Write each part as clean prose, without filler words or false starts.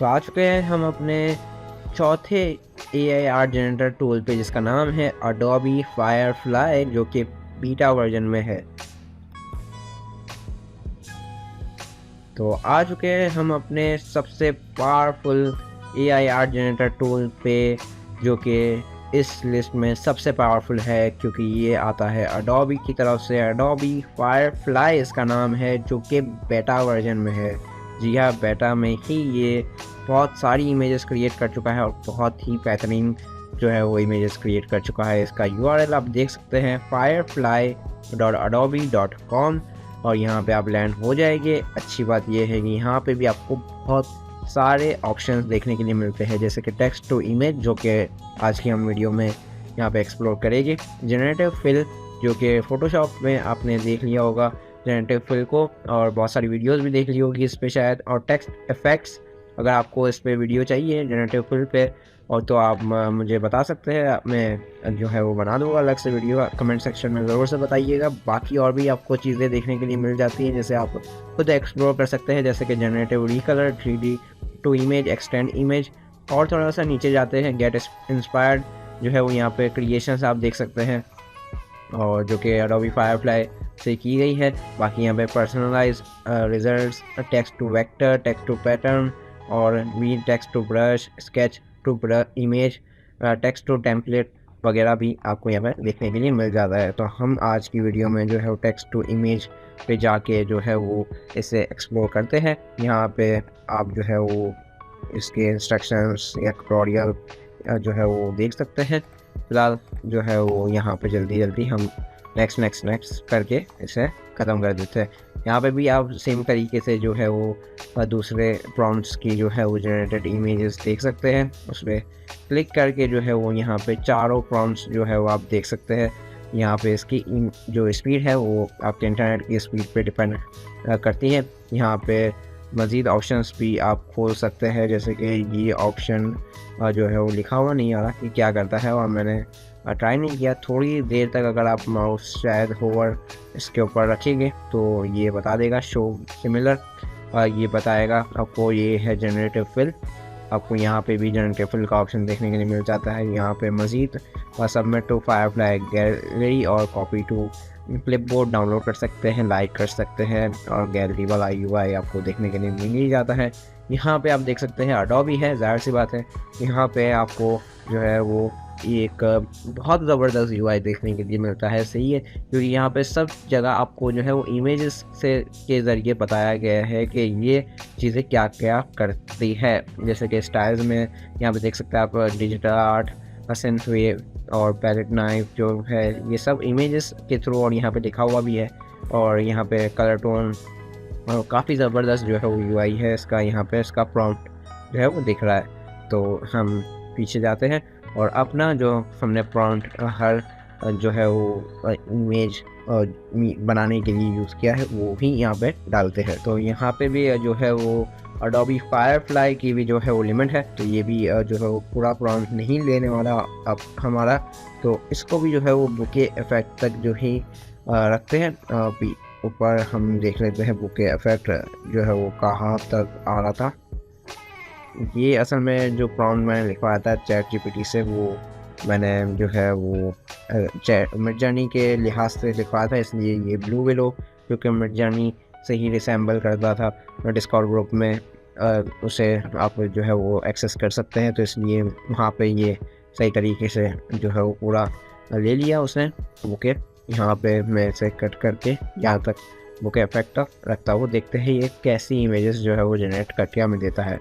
तो आ चुके हैं हम अपने चौथे एआई आर्ट जनरेटर टूल पे, जिसका नाम है अडोबी फायरफ्लाई, जो कि बीटा वर्जन में है। तो आ चुके हैं हम अपने सबसे powerful AI art generator tool पे, जो कि इस लिस्ट में सबसे पावरफुल है क्योंकि ये आता है अडोबी की तरफ से। अडोबी फायरफ्लाई इसका नाम है, जो कि बेटा वर्जन में है। जी हाँ, बेटा में ही ये बहुत सारी इमेजेस क्रिएट कर चुका है और बहुत ही बेहतरीन जो है वो इमेजेस क्रिएट कर चुका है। इसका URL आप देख सकते हैं firefly.adobe.com, और यहाँ पे आप लैंड हो जाएंगे। अच्छी बात यह है कि यहाँ पे भी आपको बहुत सारे ऑप्शंस देखने के लिए मिलते हैं, जैसे कि टेक्स्ट टू इमेज, जो कि आज की हम वीडियो में यहाँ पे एक्सप्लोर करेंगे। जनरेटिव फिल, जो कि फ़ोटोशॉप में आपने देख लिया होगा जनरेटिव फिल को, और बहुत सारी वीडियोस भी देख ली होगी इस पे शायद। और टेक्स्ट इफेक्ट्स, अगर आपको इस पे वीडियो चाहिए जनरेटिव फिल पे, और तो आप मुझे बता सकते हैं, मैं जो है वो बना दूँगा अलग से वीडियो। कमेंट सेक्शन में ज़रूर से बताइएगा। बाकी और भी आपको चीज़ें देखने के लिए मिल जाती हैं, जैसे आप खुद एक्सप्लोर कर सकते हैं, जैसे कि generative recolor, 3D to image, extend image. और थोड़ा सा नीचे जाते हैं, गेट इंस्पायर्ड, जो है वो यहाँ पे क्रिएशंस आप देख सकते हैं, और जो कि अडोबी फायरफ्लाई से की गई है। बाकी यहाँ पे personalise results, text to vector, text to pattern, और read text to brush, sketch to image, text to template वगैरह भी आपको यहाँ पर देखने के लिए मिल जाता है। तो हम आज की वीडियो में जो है वो टेक्स्ट टू इमेज पे जाके जो है वो इसे एक्सप्लोर करते हैं। यहाँ पे आप जो है वो इसके इंस्ट्रक्शंस या ट्यूटोरियल जो है वो देख सकते हैं। फिलहाल जो है वो यहाँ पे जल्दी हम नेक्स्ट करके इसे ख़त्म कर देते हैं। यहाँ पे भी आप सेम तरीके से जो है वो दूसरे प्रॉम्प्ट्स की जो है वो जनरेटेड इमेजेस देख सकते हैं। उस पर क्लिक करके जो है वो यहाँ पे चारों प्रॉम्प्ट्स जो है वो आप देख सकते हैं। यहाँ पे इसकी जो स्पीड है वो आपके इंटरनेट की स्पीड पे डिपेंड करती है। यहाँ पे मज़ीद ऑप्शंस भी आप खोल सकते हैं, जैसे कि ये ऑप्शन जो है वो लिखा हुआ नहीं आ रहा कि क्या करता है, और मैंने ट्राई नहीं किया। थोड़ी देर तक अगर आप माउस शायद होवर इसके ऊपर रखेंगे तो ये बता देगा शो सिमिलर, और ये बताएगा आपको ये है जनरेटिव फिल। आपको यहाँ पे भी जनरेटिव फिल का ऑप्शन देखने के लिए मिल जाता है। यहाँ पे मज़ीद सबमिट टू फायरफ्लाई गैलरी और कॉपी टू क्लिपबोर्ड डाउनलोड कर सकते हैं, लाइक कर सकते हैं, और गैलरी वाला UI आपको देखने के लिए मिल ही जाता है। यहाँ पे आप देख सकते हैं अडोबी है, ज़ाहिर सी बात है। यहाँ पे आपको जो है वो एक बहुत ज़बरदस्त UI देखने के लिए मिलता है। सही है, क्योंकि यहाँ पे सब जगह आपको जो है वो इमेजेस से के ज़रिए बताया गया है कि ये चीज़ें क्या क्या करती है। जैसे कि स्टाइल्स में यहाँ पे देख सकते हैं आप डिजिटल आर्ट, सेंस वेव और पैलेट नाइफ जो है, ये सब इमेजेस के थ्रू, और यहाँ पे लिखा हुआ भी है। और यहाँ पे कलर टोन, और काफ़ी ज़बरदस्त जो है वो UI है इसका। यहाँ पे इसका प्रॉम्प्ट जो है वो दिख रहा है। तो हम पीछे जाते हैं और अपना जो हमने प्रॉम्प्ट हर जो है वो इमेज बनाने के लिए यूज़ किया है वो भी यहाँ पे डालते हैं। तो यहाँ पे भी जो है वो अडोबी फायरफ्लाई की भी जो है वो लिमिट है, तो ये भी जो है वो पूरा प्रॉम्प्ट नहीं लेने वाला अब हमारा। तो इसको भी जो है वो बुके इफेक्ट तक जो ही रखते हैं। अभी ऊपर हम देख लेते हैं बुके इफेक्ट जो है वो कहाँ तक आ रहा था। ये असल में जो प्रॉम्प्ट मैंने लिखवाया था ChatGPT से, वो मैंने जो है वो मिडजर्नी के लिहाज से लिखवाया था, इसलिए ये ब्लू विलो क्योंकि मिडजर्नी से ही रिसेंबल करता था। डिस्कॉर्ड ग्रुप में उसे आप जो है वो एक्सेस कर सकते हैं, तो इसलिए वहाँ पे ये सही तरीके से जो है वो पूरा ले लिया उसने बुके। यहाँ पे मैं इसे कट करके यहाँ तक बुके इफेक्ट तक रखता हूँ। देखते हैं ये कैसी इमेजेस जो है वो जनरेट करके हमें देता है।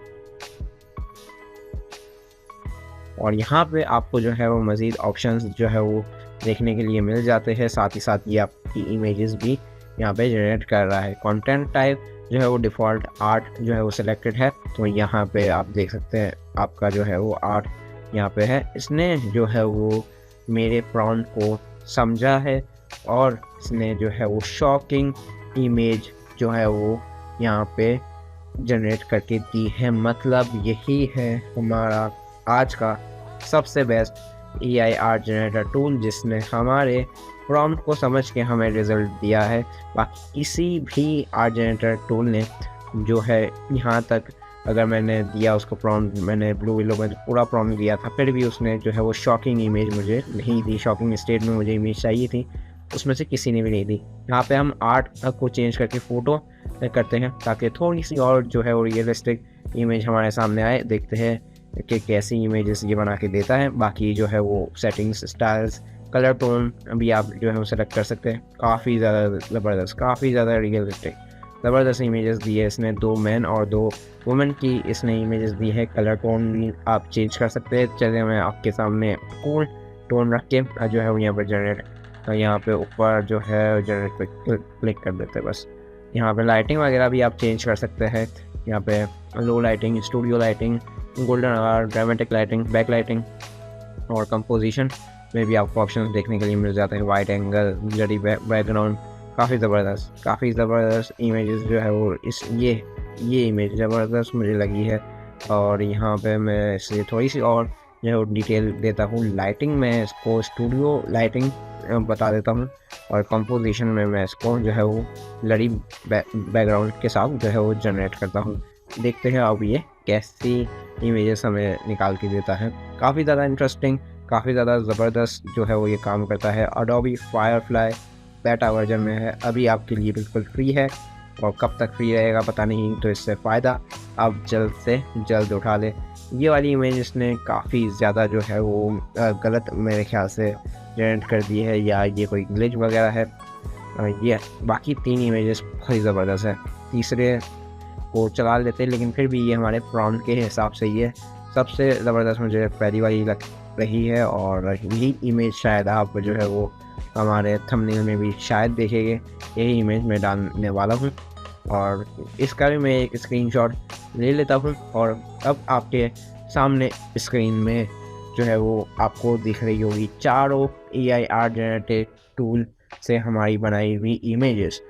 और यहाँ पे आपको जो है वो मज़ीद ऑप्शंस जो है वो देखने के लिए मिल जाते हैं। साथ ही साथ ये आपकी इमेजेस भी यहाँ पे जनरेट कर रहा है। कंटेंट टाइप जो है वो डिफ़ॉल्ट आर्ट जो है वो सिलेक्टेड है, तो यहाँ पे आप देख सकते हैं आपका जो है वो आर्ट यहाँ पे है। इसने जो है वो मेरे प्रॉम्प्ट को समझा है और इसने जो है वो शॉकिंग इमेज जो है वो यहाँ पे जनरेट करके दी है। मतलब यही है हमारा आज का सबसे best AI art generator tool, जिसने हमारे प्रॉम्प्ट को समझ के हमें रिज़ल्ट दिया है। बाकी किसी भी आर्ट जनरेटर टूल ने जो है यहाँ तक अगर मैंने दिया उसको प्रॉम्प्ट, मैंने ब्लू विलो में पूरा प्रॉम्प्ट दिया था, फिर भी उसने जो है वो शॉकिंग इमेज मुझे नहीं दी। शॉकिंग स्टेट में मुझे इमेज चाहिए थी, उसमें से किसी ने भी नहीं दी। यहाँ पे हम आर्ट को चेंज करके फ़ोटो करते हैं ताकि थोड़ी सी और जो है वो रियलिस्टिक इमेज हमारे सामने आए। देखते हैं कि कैसी इमेजेस ये बना के देता है। बाकी जो है वो सेटिंग्स, स्टाइल्स, कलर टोन भी आप जो है वो सेलेक्ट कर सकते हैं। काफ़ी ज़्यादा ज़बरदस्त, काफ़ी ज़्यादा रियलिस्टिक ज़बरदस्त इमेजेस दी है इसने। 2 मैन और 2 वुमेन की इसने इमेजेस दी है। कलर टोन भी आप चेंज कर सकते हैं। चलिए मैं आपके सामने कूल टोन रख के जो है वो यहाँ पर जनरेट, यहाँ पे ऊपर जो है जनरेट पे क्लिक कर देते हैं बस। यहाँ पे लाइटिंग वगैरह भी आप चेंज कर सकते हैं। यहाँ पे low lighting, studio lighting, golden hour, dramatic lighting, back lighting और कंपोजिशन में भी आपको ऑप्शन देखने के लिए मिल जाते हैं। वाइड एंगल, ब्लरी बैकग्राउंड, काफ़ी ज़बरदस्त इमेजेस जो है वो ये इमेज ज़बरदस्त मुझे लगी है। और यहाँ पे मैं इसे थोड़ी सी और जो है वो डिटेल देता हूँ। लाइटिंग में इसको स्टूडियो लाइटिंग बता देता हूँ और कंपोजिशन में मैं इसको जो है वो ब्लरी बैकग्राउंड के साथ जो है वो जनरेट करता हूँ। देखते हैं अब ये कैसी इमेजेस हमें निकाल के देता है। काफ़ी ज़्यादा इंटरेस्टिंग, काफ़ी ज़्यादा ज़बरदस्त जो है वो ये काम करता है। एडोबी फायरफ्लाई बेटा वर्जन में है, अभी आपके लिए बिल्कुल फ्री है और कब तक फ्री रहेगा पता नहीं, तो इससे फ़ायदा आप जल्द से जल्द उठा लें। ये वाली इमेज इसने काफ़ी ज़्यादा जो है वो गलत मेरे ख्याल से जनरेट कर दी है, या ये कोई ग्लिच वगैरह है। ये बाकी 3 इमेजेस बहुत ही ज़बरदस्त है। तीसरे को चला लेते हैं, लेकिन फिर भी ये हमारे प्रॉम्प्ट के हिसाब से ये सबसे ज़बरदस्त मुझे पहली वाली लग रही है। और यही इमेज शायद आप जो है वो हमारे थंबनेल में भी शायद देखेंगे। यही इमेज मैं डालने वाला हूँ और इसका भी मैं एक स्क्रीनशॉट ले लेता हूँ। और अब आपके सामने स्क्रीन में जो है वो आपको दिख रही होगी चारों AI आर्ट जनरेटेड टूल से हमारी बनाई हुई इमेजेस।